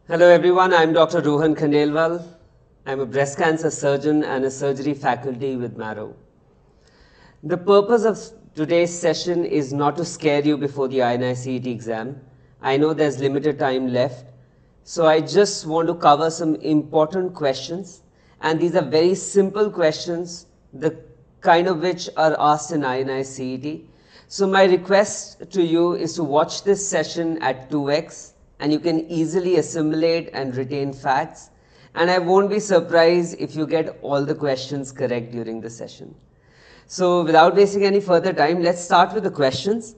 Hello everyone, I'm Dr. Rohan Khandelwal. I'm a breast cancer surgeon and a surgery faculty with Marrow. The purpose of today's session is not to scare you before the INI-CET exam. I know there's limited time left, so I just want to cover some important questions, and these are very simple questions, the kind of which are asked in INI-CET. So my request to you is to watch this session at 2x, and you can easily assimilate and retain facts. And I won't be surprised if you get all the questions correct during the session. So without wasting any further time, let's start with the questions.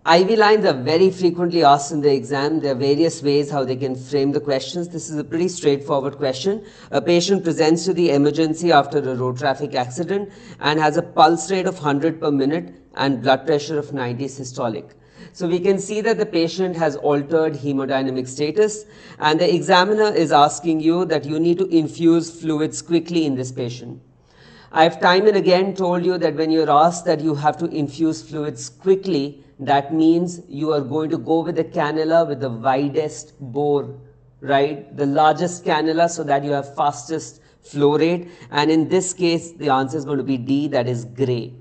IV lines are very frequently asked in the exam. There are various ways how they can frame the questions. This is a pretty straightforward question. A patient presents to the emergency after a road traffic accident and has a pulse rate of 100 per minute and blood pressure of 90 systolic. So we can see that the patient has altered hemodynamic status, and the examiner is asking you that you need to infuse fluids quickly in this patient. I've time and again told you that when you're asked that you have to infuse fluids quickly, that means you are going to go with the cannula with the widest bore, right? The largest cannula, so that you have fastest flow rate. And in this case, the answer is going to be D, that is gray.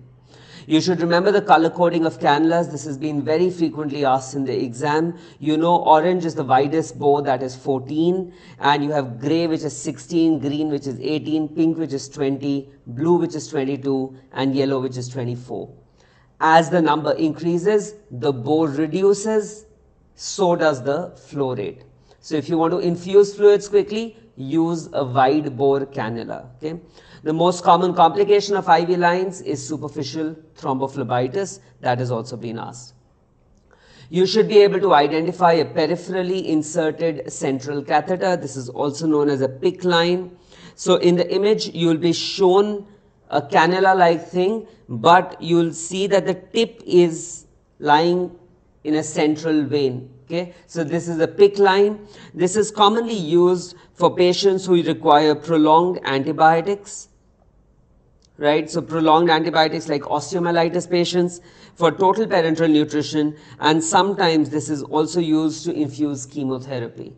You should remember the color coding of cannulas. This has been very frequently asked in the exam. You know orange is the widest bore, that is 14, and you have gray, which is 16, green, which is 18, pink, which is 20, blue, which is 22, and yellow, which is 24. As the number increases, the bore reduces, so does the flow rate. So if you want to infuse fluids quickly, use a wide bore cannula. Okay? The most common complication of IV lines is superficial thrombophlebitis. That has also been asked. You should be able to identify a peripherally inserted central catheter. This is also known as a PICC line. So in the image, you will be shown a cannula-like thing, but you will see that the tip is lying in a central vein. Okay, so this is a PICC line. This is commonly used for patients who require prolonged antibiotics, right? So prolonged antibiotics like osteomyelitis patients, for total parenteral nutrition, and sometimes this is also used to infuse chemotherapy.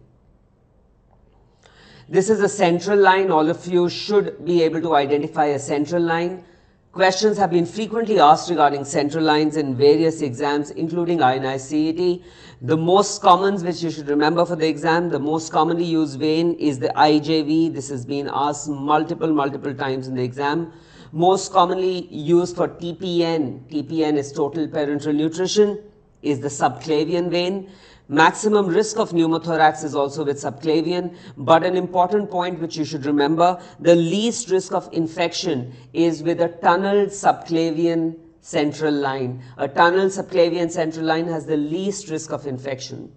This is a central line. All of you should be able to identify a central line. Questions have been frequently asked regarding central lines in various exams, including INI-CET. The most common, which you should remember for the exam, the most commonly used vein is the IJV. This has been asked multiple times in the exam. Most commonly used for TPN, TPN is total parenteral nutrition, is the subclavian vein. Maximum risk of pneumothorax is also with subclavian, but an important point which you should remember, the least risk of infection is with a tunneled subclavian central line. A tunneled subclavian central line has the least risk of infection.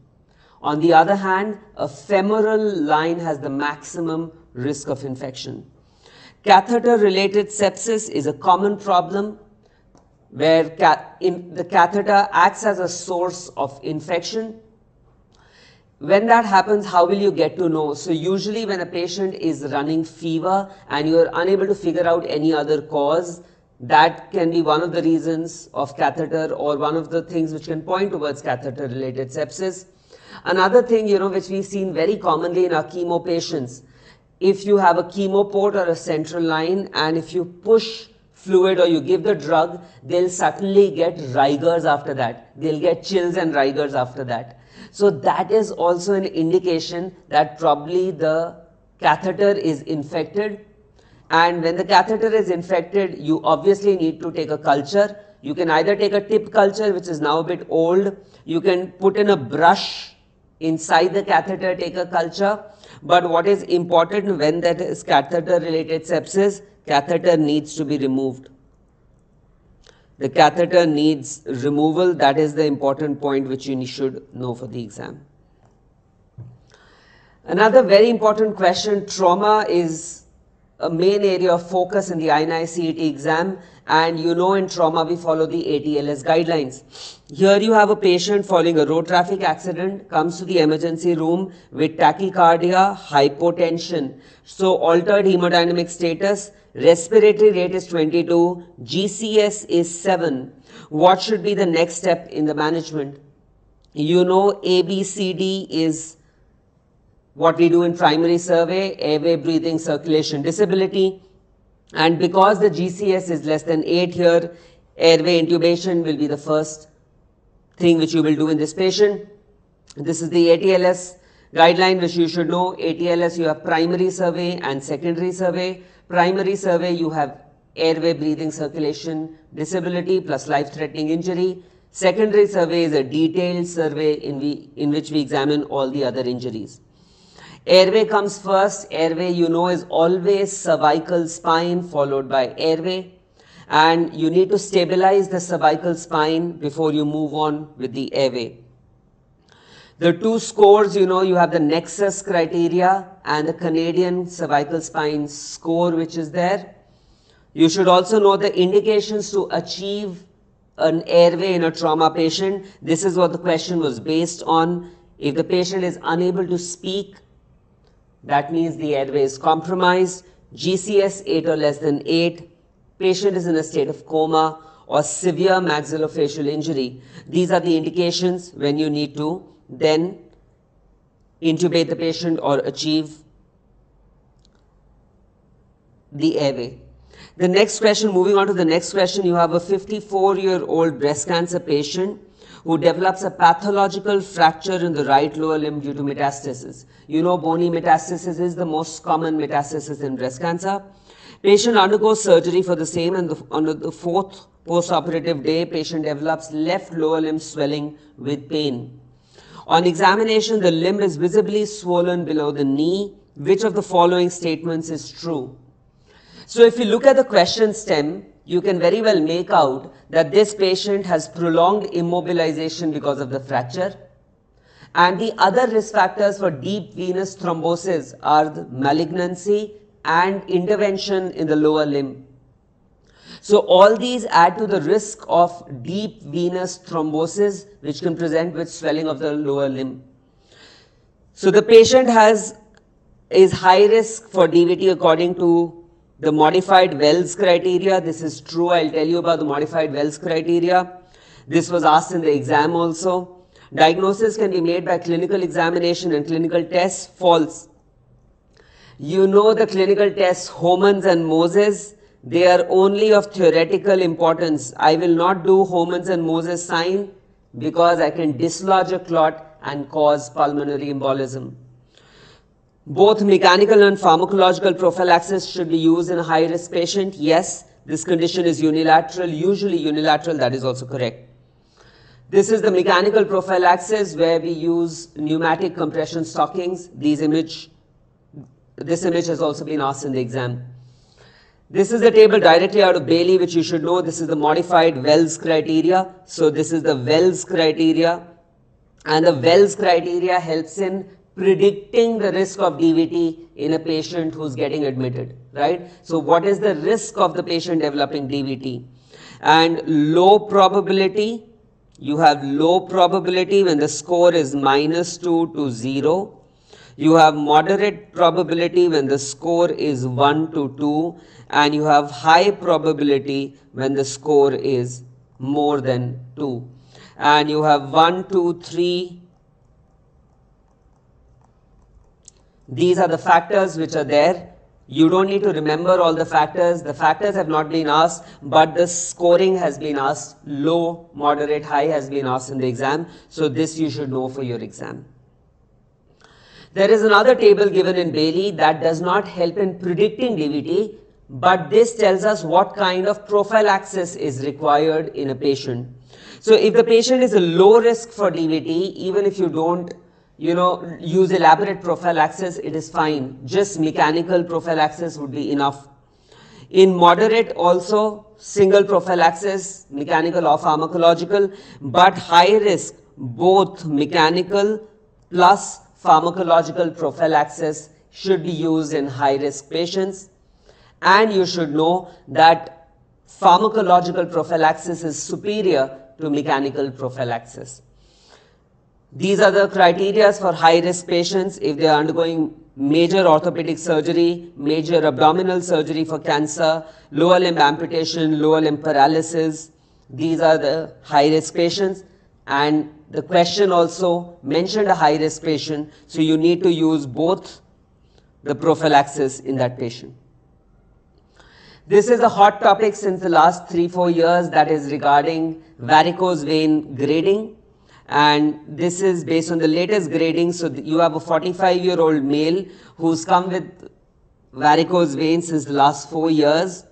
On the other hand, a femoral line has the maximum risk of infection. Catheter-related sepsis is a common problem where the catheter acts as a source of infection. When that happens, how will you get to know? So usually when a patient is running fever and you are unable to figure out any other cause, that can be one of the reasons of catheter, or one of the things which can point towards catheter-related sepsis. Another thing, which we've seen very commonly in our chemo patients, if you have a chemo port or a central line, and if you push fluid or you give the drug, they'll suddenly get rigors after that. They'll get chills and rigors after that. So that is also an indication that probably the catheter is infected. And when the catheter is infected, you obviously need to take a culture. You can either take a tip culture, which is now a bit old. You can put in a brush inside the catheter, take a culture. But what is important when that is catheter-related sepsis, catheter needs to be removed. The catheter needs removal. That is the important point which you should know for the exam. Another very important question, trauma is a main area of focus in the INI-CET exam, and in trauma we follow the ATLS guidelines. Here you have a patient following a road traffic accident, comes to the emergency room with tachycardia, hypotension, so altered hemodynamic status, respiratory rate is 22, GCS is 7. What should be the next step in the management? ABCD is what we do in primary survey, airway, breathing, circulation, disability. And because the GCS is less than 8 here, airway intubation will be the first thing which you will do in this patient. This is the ATLS guideline which you should know. ATLS, you have primary survey and secondary survey. Primary survey, you have airway, breathing, circulation, disability plus life-threatening injury. Secondary survey is a detailed survey in which we examine all the other injuries. Airway comes first. Airway, you know, is always cervical spine followed by airway. And you need to stabilize the cervical spine before you move on with the airway. The two scores, you know, you have the Nexus criteria and the Canadian cervical spine score which is there. You should also know the indications to achieve an airway in a trauma patient. This is what the question was based on. If the patient is unable to speak, that means the airway is compromised. GCS 8 or less than 8. Patient is in a state of coma or severe maxillofacial injury. These are the indications when you need to then intubate the patient or achieve the airway. The next question, moving on to the next question, you have a 54-year-old breast cancer patient who develops a pathological fracture in the right lower limb due to metastasis. You know, bony metastasis is the most common metastasis in breast cancer. Patient undergoes surgery for the same, and on the fourth post-operative day, patient develops left lower limb swelling with pain. On examination, the limb is visibly swollen below the knee. Which of the following statements is true? So if you look at the question stem, you can very well make out that this patient has prolonged immobilization because of the fracture. And the other risk factors for deep venous thrombosis are the malignancy and intervention in the lower limb. So all these add to the risk of deep venous thrombosis, which can present with swelling of the lower limb. So the patient is high risk for DVT according to the modified Wells criteria. This is true. I'll tell you about the modified Wells criteria. This was asked in the exam also. Diagnosis can be made by clinical examination and clinical tests. False. You know the clinical tests, Homans and Moses, they are only of theoretical importance. I will not do Homans and Moses sign because I can dislodge a clot and cause pulmonary embolism. Both mechanical and pharmacological prophylaxis should be used in a high-risk patient. Yes, this condition is unilateral, usually unilateral, that is also correct. This is the mechanical prophylaxis where we use pneumatic compression stockings. This image has also been asked in the exam. This is the table directly out of Bailey, which you should know. This is the modified Wells criteria. So this is the Wells criteria. And the Wells criteria helps in predicting the risk of DVT in a patient who's getting admitted, right? So what is the risk of the patient developing DVT? And low probability, you have low probability when the score is -2 to 0. You have moderate probability when the score is 1 to 2. And you have high probability when the score is more than 2. And you have 1, 2, 3. These are the factors which are there. You don't need to remember all the factors. The factors have not been asked, but the scoring has been asked. Low, moderate, high has been asked in the exam. So this you should know for your exam. There is another table given in Bailey that does not help in predicting DVT, but this tells us what kind of prophylaxis is required in a patient. So if the patient is a low risk for DVT, even if you don't use elaborate prophylaxis, it is fine. Just mechanical prophylaxis would be enough. In moderate also, single prophylaxis, mechanical or pharmacological, but high risk, both mechanical plus pharmacological prophylaxis should be used in high risk patients. And you should know that pharmacological prophylaxis is superior to mechanical prophylaxis. These are the criteria for high-risk patients if they are undergoing major orthopedic surgery, major abdominal surgery for cancer, lower limb amputation, lower limb paralysis. These are the high-risk patients. And the question also mentioned a high risk patient, so you need to use both the prophylaxis in that patient. This is a hot topic since the last 3-4 years, that is regarding varicose vein grading. And this is based on the latest grading. So you have a 45-year-old male who's come with varicose veins since the last 4 years.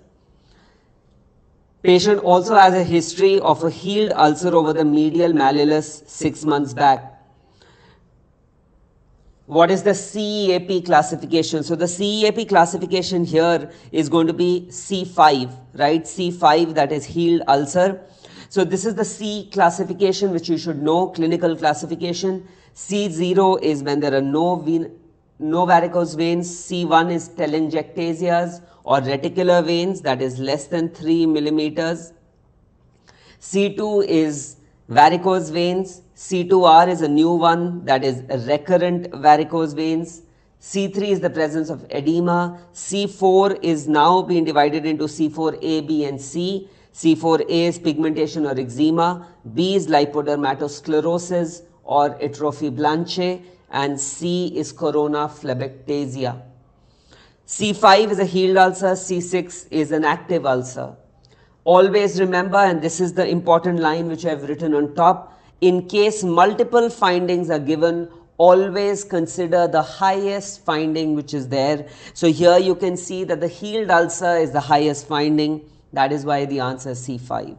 Patient also has a history of a healed ulcer over the medial malleolus 6 months back. What is the CEAP classification? So the CEAP classification here is going to be C5, right? C5, that is healed ulcer. So this is the C classification which you should know, clinical classification. C0 is when there are no varicose veins. C1 is telangiectasias or reticular veins, that is less than 3 millimeters. C2 is varicose veins. C2R is a new one, that is recurrent varicose veins. C3 is the presence of edema. C4 is now being divided into C4A, B and C. C4A is pigmentation or eczema. B is lipodermatosclerosis or atrophy blanche. And C is corona phlebitis. C5 is a healed ulcer. C6 is an active ulcer. Always remember, and this is the important line which I have written on top, in case multiple findings are given, always consider the highest finding which is there. So here you can see that the healed ulcer is the highest finding. That is why the answer is C5.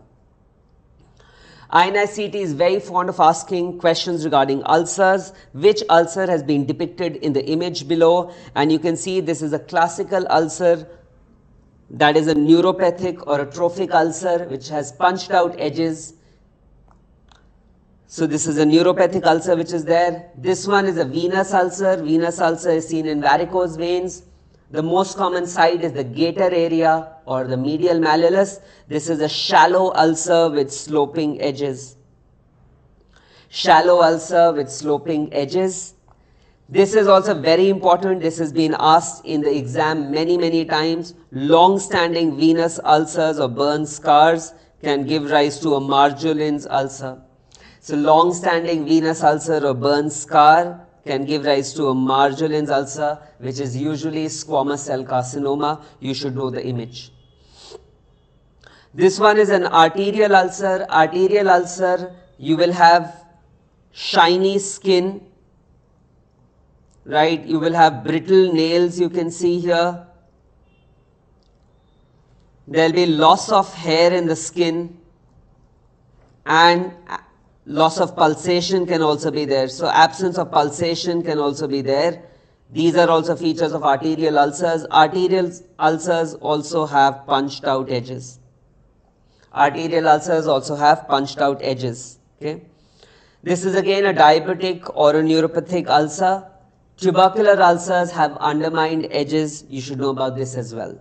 INI-CT is very fond of asking questions regarding ulcers. Which ulcer has been depicted in the image below? And you can see this is a classical ulcer, that is a neuropathic or a trophic ulcer which has punched out edges. So this is a neuropathic ulcer which is there. This one is a venous ulcer. Venous ulcer is seen in varicose veins. The most common site is the gaiter area or the medial malleolus. This is a shallow ulcer with sloping edges. Shallow ulcer with sloping edges. This is also very important. This has been asked in the exam many times. Long-standing venous ulcers or burn scars can give rise to a Marjolin's ulcer. So long-standing venous ulcer or burn scar can give rise to a Marjolin's ulcer, which is usually squamous cell carcinoma. You should know the image. This one is an arterial ulcer. Arterial ulcer, you will have shiny skin, right? You will have brittle nails, you can see here. There will be loss of hair in the skin and loss of pulsation can also be there. So absence of pulsation can also be there. These are also features of arterial ulcers. Arterial ulcers also have punched out edges. Arterial ulcers also have punched out edges. Okay. This is again a diabetic or a neuropathic ulcer. Tubercular ulcers have undermined edges. You should know about this as well.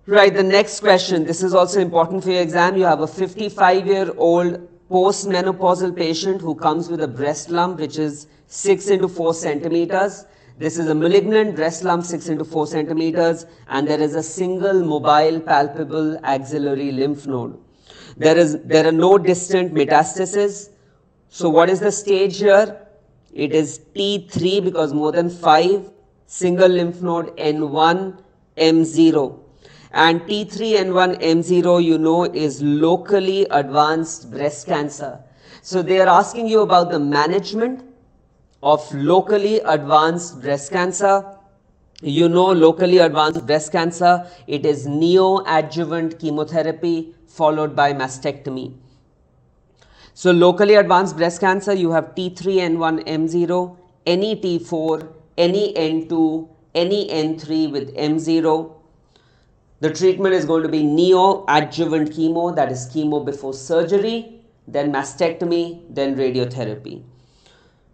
Right, the next question, this is also important for your exam. You have a 55-year-old postmenopausal patient who comes with a breast lump which is 6 into 4 centimeters. This is a malignant breast lump 6 into 4 centimeters, and there is a single mobile palpable axillary lymph node. There are no distant metastases. So what is the stage here? It is T3 because more than 5, single lymph node N1, M0. And T3N1 M0, you know, is locally advanced breast cancer. So they are asking you about the management of locally advanced breast cancer. You know, locally advanced breast cancer, it is neoadjuvant chemotherapy followed by mastectomy. So locally advanced breast cancer, you have T3N1 M0, any T4, any N2, any N3 with M0. The treatment is going to be neoadjuvant chemo, that is chemo before surgery, then mastectomy, then radiotherapy.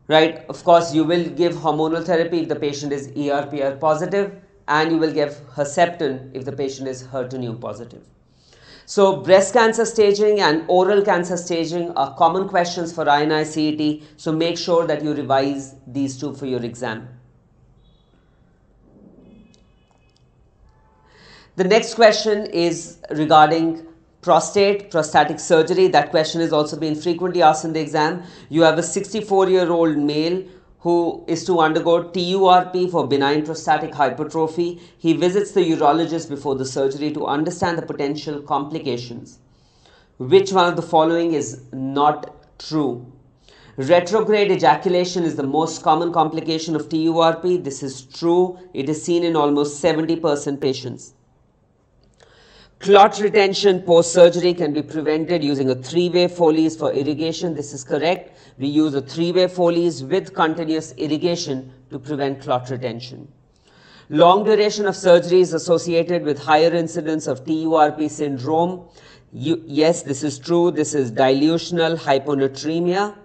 Right? Of course, you will give hormonal therapy if the patient is ER/PR positive, and you will give Herceptin if the patient is HER2/neu positive. So breast cancer staging and oral cancer staging are common questions for INI-CET. So make sure that you revise these two for your exam. The next question is regarding prostatic surgery. That question is also been frequently asked in the exam. You have a 64-year-old male who is to undergo TURP for benign prostatic hypertrophy. He visits the urologist before the surgery to understand the potential complications. Which one of the following is not true? Retrograde ejaculation is the most common complication of TURP. This is true. It is seen in almost 70% patients. Clot retention post-surgery can be prevented using a 3-way Foley's for irrigation. This is correct. We use a 3-way Foley's with continuous irrigation to prevent clot retention. Long duration of surgery is associated with higher incidence of TURP syndrome. Yes, this is true. This is dilutional hyponatremia.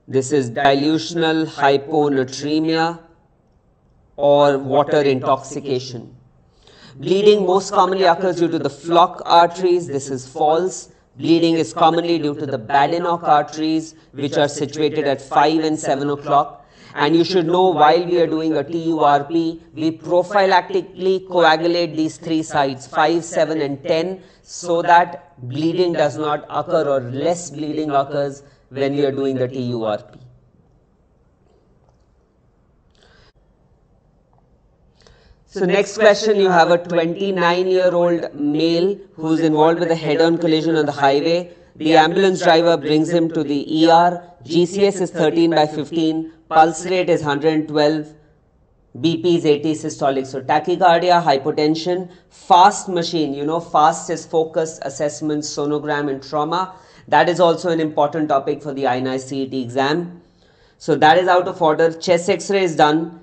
This is dilutional hyponatremia or water intoxication. Bleeding most commonly occurs due to the flock arteries. This is false. Bleeding is commonly due to the Badenoch arteries, which are situated at 5 and 7 o'clock. And you should know, while we are doing a TURP, we prophylactically coagulate these 3 sites, 5, 7 and 10, so that bleeding does not occur or less bleeding occurs when we are doing the TURP. So next question, you have a 29-year-old male who is involved with a head-on collision on the highway. The ambulance driver brings him to the ER. GCS is 13/15. Pulse rate is 112. BP is 80 systolic. So tachycardia, hypotension, FAST machine. You know, FAST is focus, assessment, sonogram and trauma. That is also an important topic for the INI CET exam. So that is out of order. Chest X-ray is done.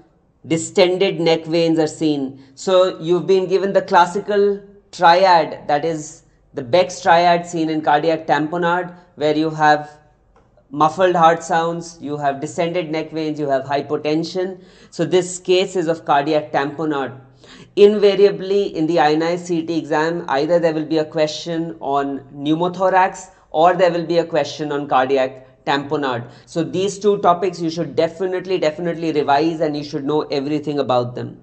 Distended neck veins are seen. So you've been given the classical triad, that is the Beck's triad seen in cardiac tamponade, where you have muffled heart sounds, you have descended neck veins, you have hypotension. So this case is of cardiac tamponade. Invariably in the INI CET exam, either there will be a question on pneumothorax or there will be a question on cardiac tamponade. So these 2 topics you should definitely revise, and you should know everything about them.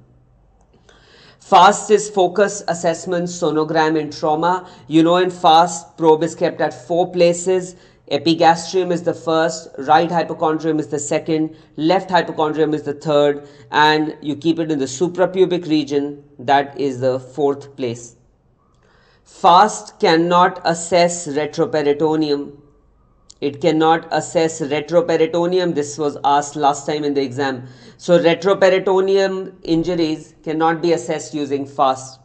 FAST is focus, assessment, sonogram and trauma. You know, in FAST, probe is kept at 4 places. Epigastrium is the first, right hypochondrium is the second, left hypochondrium is the third, and you keep it in the suprapubic region, that is the 4th place. FAST cannot assess retroperitoneum. It cannot assess retroperitoneum. This was asked last time in the exam. So retroperitoneum injuries cannot be assessed using FAST.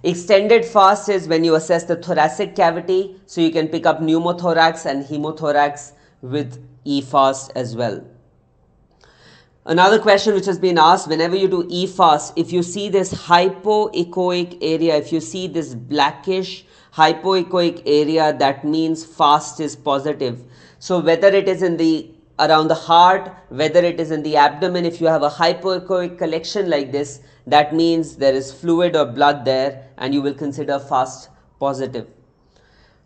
Extended FAST is when you assess the thoracic cavity. So you can pick up pneumothorax and hemothorax with EFAST as well. Another question which has been asked, whenever you do EFAST, if you see this hypoechoic area, if you see this blackish hypoechoic area, that means FAST is positive. So whether it is in the around the heart, whether it is in the abdomen, if you have a hypoechoic collection like this, that means there is fluid or blood there and you will consider FAST positive.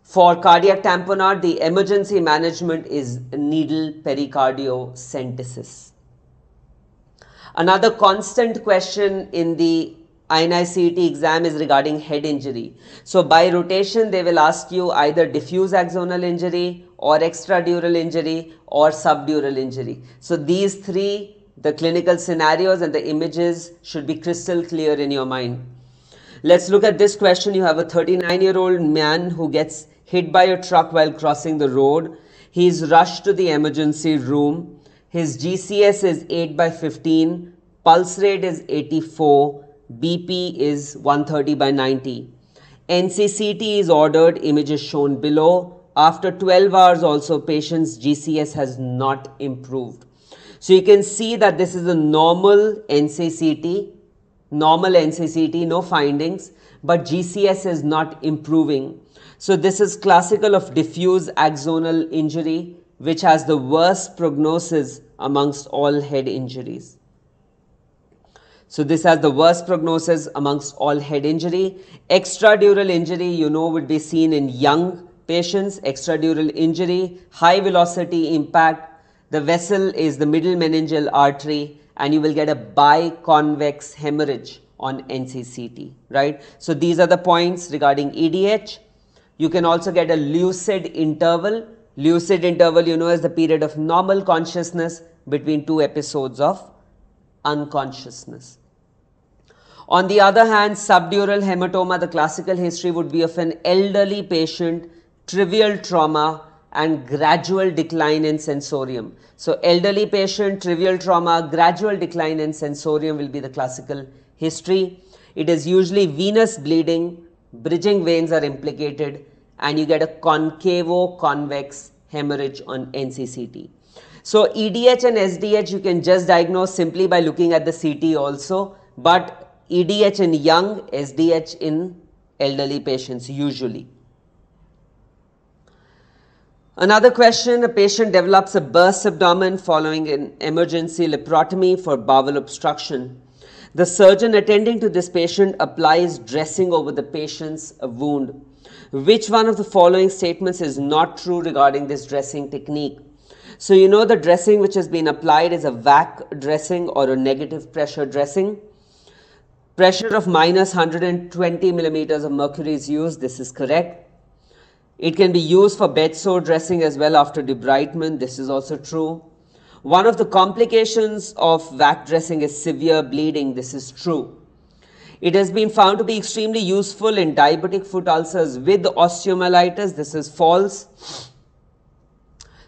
For cardiac tamponade, the emergency management is needle pericardiocentesis. Another constant question in the INI CET exam is regarding head injury. So by rotation, they will ask you either diffuse axonal injury or extradural injury or subdural injury. So these 3, the clinical scenarios and the images should be crystal clear in your mind. Let's look at this question. You have a 39-year-old man who gets hit by a truck while crossing the road. He is rushed to the emergency room. His GCS is 8/15. Pulse rate is 84. BP is 130/90. NCCT is ordered, image is shown below. After 12 hours also, patient's GCS has not improved. So you can see that this is a normal NCCT, no findings, but GCS is not improving. So this is classical of diffuse axonal injury, which has the worst prognosis amongst all head injuries. So this has the worst prognosis amongst all head injury. Extradural injury, you know, would be seen in young patients. Extradural injury, high velocity impact. The vessel is the middle meningeal artery and you will get a biconvex hemorrhage on NCCT, right? So these are the points regarding EDH. You can also get a lucid interval. Lucid interval, you know, is the period of normal consciousness between 2 episodes of unconsciousness. On the other hand, subdural hematoma, the classical history would be of an elderly patient, trivial trauma and gradual decline in sensorium. So elderly patient, trivial trauma, gradual decline in sensorium will be the classical history. It is usually venous bleeding, bridging veins are implicated, and you get a concavo-convex hemorrhage on NCCT. So EDH and SDH you can just diagnose simply by looking at the CT also, but EDH in young, SDH in elderly patients usually. Another question, a patient develops a burst abdomen following an emergency laparotomy for bowel obstruction. The surgeon attending to this patient applies dressing over the patient's wound. Which one of the following statements is not true regarding this dressing technique? So you know the dressing which has been applied is a VAC dressing or a negative pressure dressing. Pressure of minus 120 millimeters of mercury is used. This is correct. It can be used for bed sore dressing as well after debridement. This is also true. One of the complications of VAC dressing is severe bleeding. This is true. It has been found to be extremely useful in diabetic foot ulcers with osteomyelitis. This is false.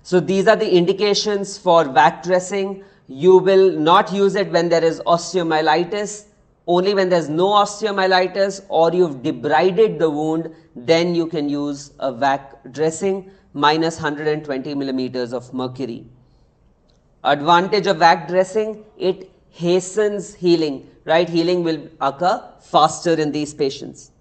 So these are the indications for VAC dressing. You will not use it when there is osteomyelitis. Only when there is no osteomyelitis or you have debrided the wound, then you can use a VAC dressing, minus 120 millimeters of mercury. Advantage of VAC dressing, it hastens healing, right? Healing will occur faster in these patients.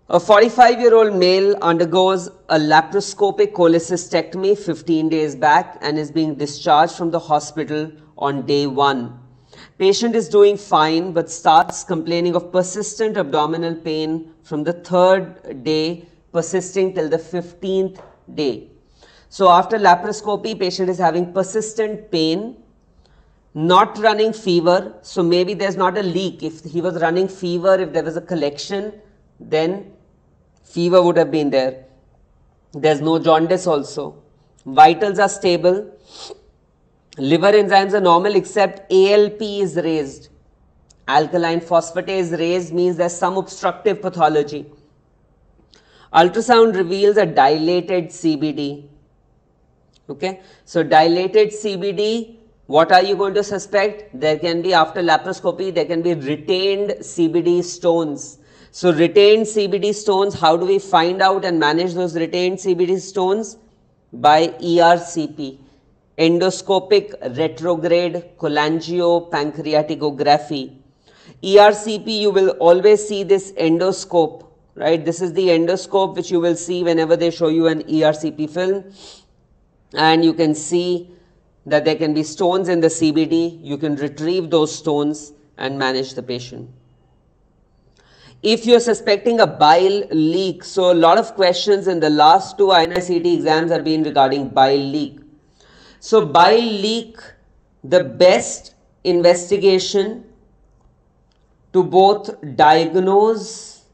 A 45-year-old male undergoes a laparoscopic cholecystectomy 15 days back and is being discharged from the hospital on day 1. Patient is doing fine but starts complaining of persistent abdominal pain from the 3rd day, persisting till the 15th day. So after laparoscopy, patient is having persistent pain, not running fever. So maybe there's not a leak. If he was running fever, if there was a collection, then fever would have been there. There's no jaundice also. Vitals are stable. Liver enzymes are normal except ALP is raised. Alkaline phosphatase raised means there's some obstructive pathology. Ultrasound reveals a dilated CBD. Okay, so dilated CBD, what are you going to suspect? There can be, after laparoscopy, there can be retained CBD stones. So retained CBD stones, how do we find out and manage those retained CBD stones? By ERCP. Endoscopic retrograde cholangiopancreatography. ERCP, you will always see this endoscope, right? This is the endoscope which you will see whenever they show you an ERCP film. And you can see that there can be stones in the CBD. You can retrieve those stones and manage the patient. If you're suspecting a bile leak, so a lot of questions in the last 2 INI-CET exams are being regarding bile leak. So bile leak, the best investigation to both diagnose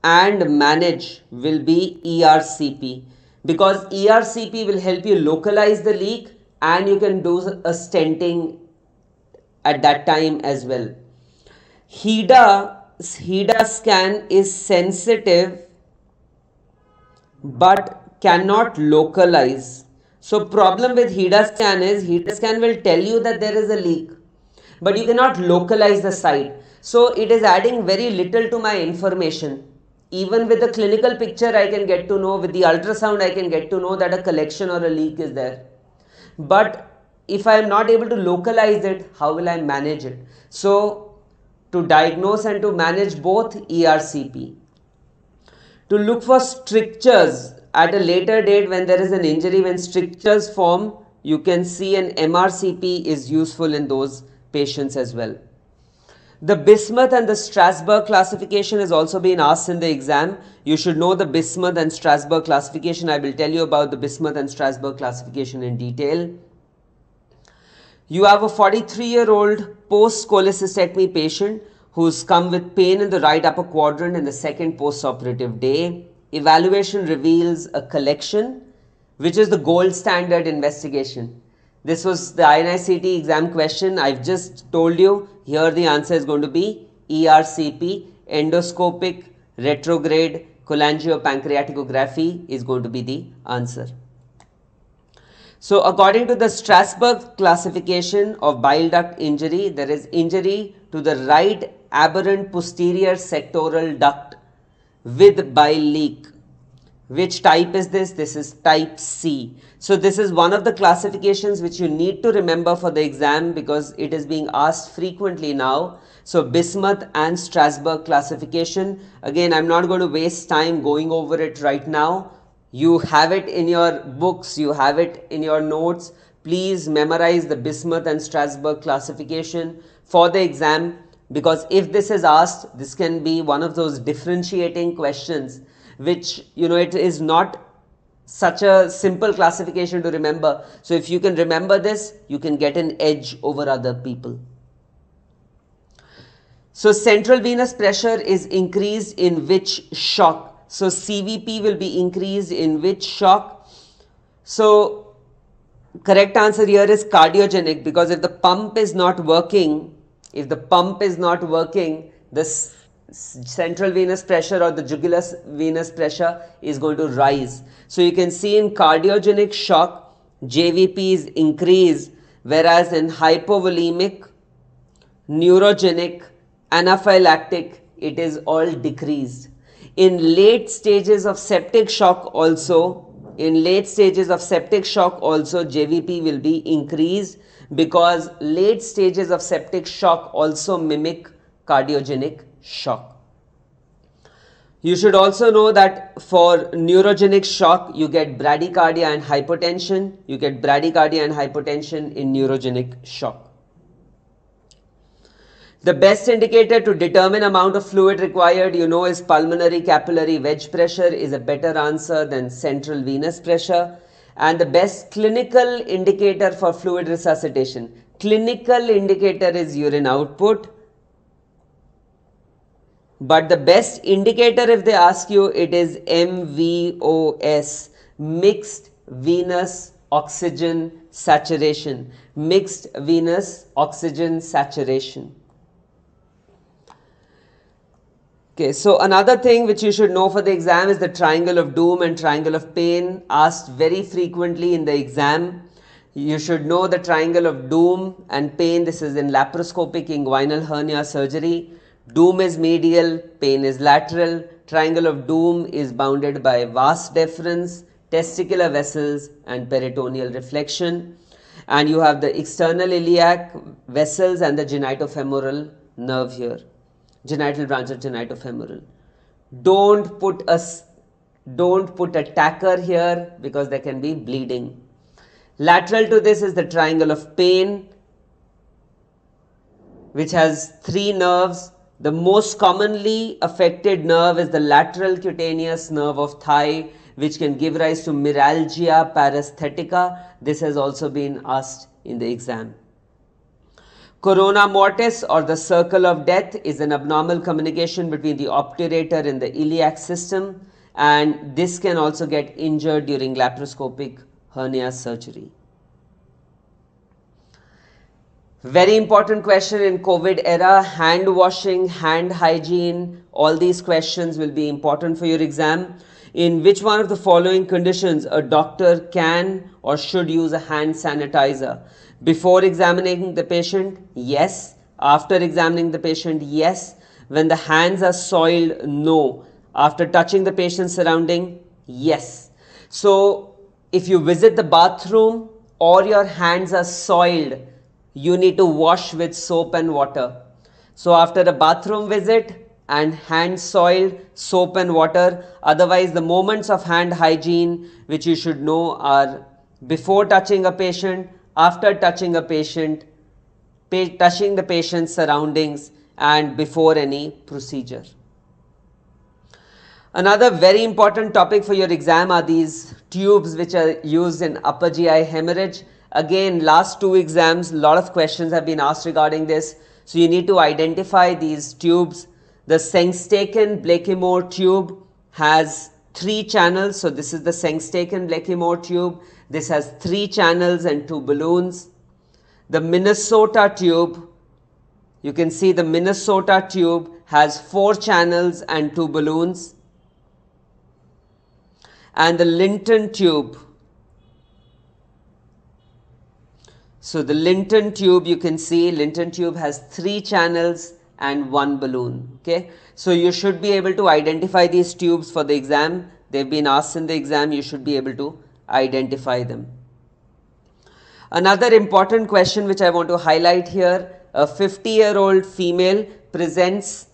and manage will be ERCP, because ERCP will help you localize the leak and you can do a stenting at that time as well. HIDA scan is sensitive but cannot localize. So problem with HIDA scan is, HIDA scan will tell you that there is a leak, but you cannot localize the site. So it is adding very little to my information. Even with the clinical picture I can get to know, with the ultrasound I can get to know that a collection or a leak is there. But if I am not able to localize it, how will I manage it? So to diagnose and to manage both, ERCP. To look for strictures at a later date when there is an injury, when strictures form, you can see an MRCP is useful in those patients as well. The Bismuth and the Strasbourg classification has also been asked in the exam. You should know the Bismuth and Strasbourg classification. I will tell you about the Bismuth and Strasbourg classification in detail. You have a 43-year-old post-cholecystectomy patient who's come with pain in the right upper quadrant in the second post-operative day. Evaluation reveals a collection, which is the gold standard investigation. This was the INI-CT exam question. I've just told you, here the answer is going to be ERCP, endoscopic retrograde cholangiopancreatography is going to be the answer. So according to the Strasberg classification of bile duct injury, there is injury to the right aberrant posterior sectoral duct with bile leak. Which type is this? This is type C. So this is one of the classifications which you need to remember for the exam because it is being asked frequently now. So Bismuth and Strasberg classification. Again, I'm not going to waste time going over it right now. You have it in your books, you have it in your notes. Please memorize the Bismuth and Strasberg classification for the exam, because if this is asked, this can be one of those differentiating questions which, you know, it is not such a simple classification to remember. So if you can remember this, you can get an edge over other people. So central venous pressure is increased in which shock? So CVP will be increased in which shock? So correct answer here is cardiogenic, because if the pump is not working, this central venous pressure or the jugular venous pressure is going to rise. So you can see in cardiogenic shock, JVP is increased, whereas in hypovolemic, neurogenic, anaphylactic, it is all decreased. In late stages of septic shock also, JVP will be increased, because late stages of septic shock also mimic cardiogenic shock. You should also know that for neurogenic shock, you get bradycardia and hypotension. You get bradycardia and hypotension in neurogenic shock. The best indicator to determine amount of fluid required, you know, is pulmonary capillary wedge pressure is a better answer than central venous pressure. And the best clinical indicator for fluid resuscitation, clinical indicator is urine output. But the best indicator, if they ask you, it is MVOS, mixed venous oxygen saturation, mixed venous oxygen saturation. Okay, so another thing which you should know for the exam is the triangle of doom and triangle of pain, asked very frequently in the exam. You should know the triangle of doom and pain. This is in laparoscopic inguinal hernia surgery. Doom is medial, pain is lateral. Triangle of doom is bounded by vas deferens, testicular vessels and peritoneal reflection. And you have the external iliac vessels and the genitofemoral nerve here. Genital branch of genitofemoral. Don't put a tacker here because there can be bleeding. Lateral to this is the triangle of pain, which has 3 nerves. The most commonly affected nerve is the lateral cutaneous nerve of thigh, which can give rise to myalgia paresthetica. This has also been asked in the exam. Corona mortis, or the circle of death, is an abnormal communication between the obturator and the iliac system, and this can also get injured during laparoscopic hernia surgery. Very important question in COVID era, hand washing, hand hygiene, all these questions will be important for your exam. In which one of the following conditions a doctor can or should use a hand sanitizer? Before examining the patient, yes. After examining the patient, yes. When the hands are soiled, no. After touching the patient's surrounding, yes. So if you visit the bathroom or your hands are soiled, you need to wash with soap and water. So after a bathroom visit and hands soiled, soap and water. Otherwise, the moments of hand hygiene which you should know are before touching a patient, after touching a patient, touching the patient's surroundings, and before any procedure. Another very important topic for your exam are these tubes which are used in upper GI hemorrhage. Again, last two exams, a lot of questions have been asked regarding this. So you need to identify these tubes. The Sengstaken-Blakemore tube has 3 channels. So this is the Sengstaken-Blakemore tube. This has 3 channels and 2 balloons. The Minnesota tube, you can see the Minnesota tube has 4 channels and 2 balloons. And the Linton tube, so the Linton tube, you can see Linton tube has 3 channels and 1 balloon. Okay, so you should be able to identify these tubes for the exam. They've been asked in the exam. You should be able to identify them. Another important question which I want to highlight here, a 50-year-old female presents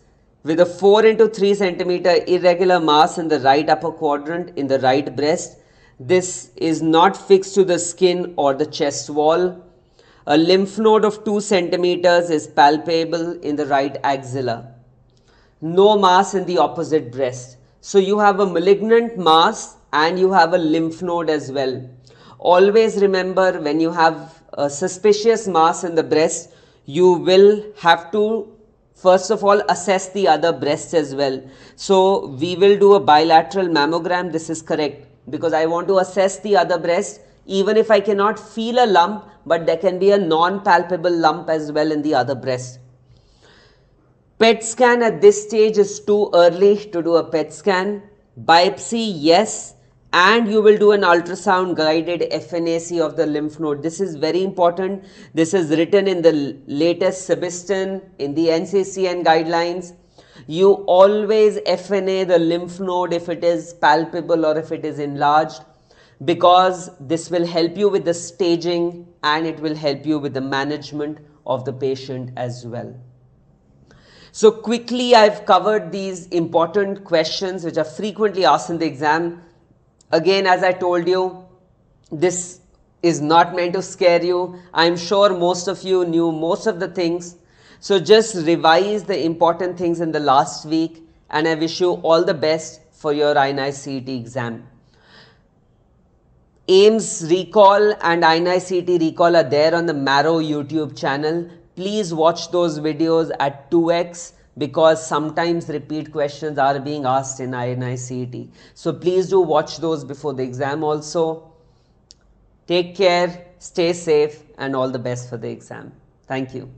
with a 4 into 3 centimeter irregular mass in the right upper quadrant in the right breast. This is not fixed to the skin or the chest wall. A lymph node of 2 centimeters is palpable in the right axilla. No mass in the opposite breast. So you have a malignant mass and you have a lymph node as well. Always remember, when you have a suspicious mass in the breast, you will have to first of all assess the other breast as well. So we will do a bilateral mammogram. This is correct, because I want to assess the other breast. Even if I cannot feel a lump, but there can be a non-palpable lump as well in the other breast. PET scan at this stage is too early to do a PET scan. Biopsy, yes, and you will do an ultrasound guided FNAC of the lymph node. This is very important. This is written in the latest Sebastian in the NCCN guidelines. You always FNA the lymph node if it is palpable or if it is enlarged, because this will help you with the staging and it will help you with the management of the patient as well. So quickly, I've covered these important questions which are frequently asked in the exam. Again, as I told you, this is not meant to scare you. I'm sure most of you knew most of the things. So just revise the important things in the last week, and I wish you all the best for your INI-CET exam. AIIMS Recall and INI-CET Recall are there on the Marrow YouTube channel. Please watch those videos at 2x, because sometimes repeat questions are being asked in INI-CET. So please do watch those before the exam also. Take care, stay safe, and all the best for the exam. Thank you.